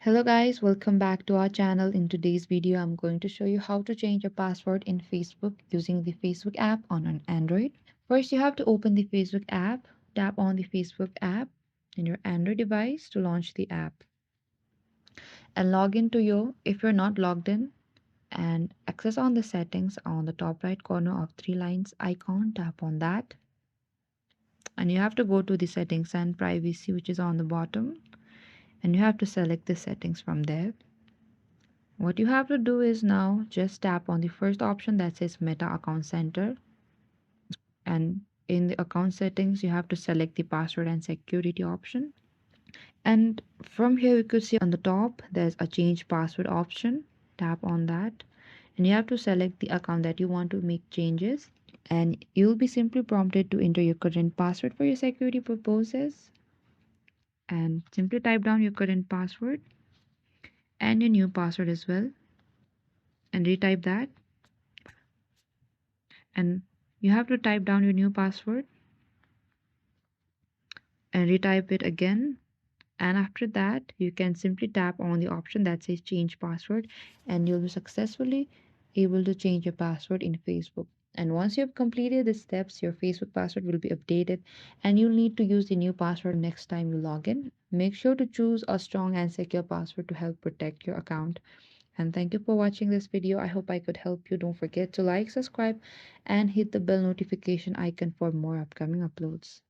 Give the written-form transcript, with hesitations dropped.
Hello guys, welcome back to our channel. In today's video, I'm going to show you how to change your password in Facebook using the Facebook app on an Android. First, you have to open the Facebook app, tap on the Facebook app in your Android device to launch the app and log into if you're not logged in, and access on the settings on the top right corner of three lines icon, tap on that and you have to go to the settings and privacy which is on the bottom and you have to select the settings from there. What you have to do is now just tap on the first option that says Meta Account Center, and in the account settings you have to select the password and security option. And from here you could see on the top there's a change password option. Tap on that and you have to select the account that you want to make changes, and you'll be simply prompted to enter your current password for your security purposes, and simply type down your current password and your new password as well and retype that, and you have to type down your new password and retype it again. And after that you can simply tap on the option that says change password and you'll be successfully able to change your password in Facebook. And once you have completed the steps, your Facebook password will be updated and you'll need to use the new password next time you log in. Make sure to choose a strong and secure password to help protect your account. And thank you for watching this video. I hope I could help you. Don't forget to like, subscribe, and hit the bell notification icon for more upcoming uploads.